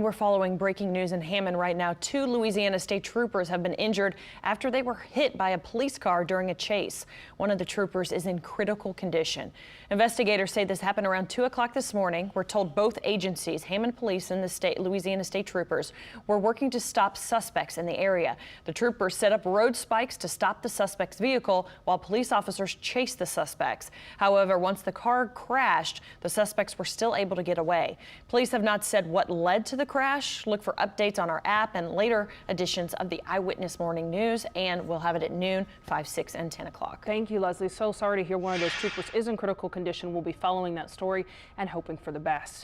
And we're following breaking news in Hammond right now. 2 Louisiana state troopers have been injured after they were hit by a police car during a chase. One of the troopers is in critical condition. Investigators say this happened around 2 o'clock this morning. We're told both agencies, Hammond Police and the Louisiana state troopers, were working to stop suspects in the area. The troopers set up road spikes to stop the suspect's vehicle while police officers chased the suspects. However, once the car crashed, the suspects were still able to get away. Police have not said what led to the crash. Look for updates on our app and later editions of the Eyewitness Morning News, and we'll have it at noon, 5, 6, and 10 o'clock. Thank you, Leslie. So sorry to hear one of those troopers is in critical condition. We'll be following that story and hoping for the best.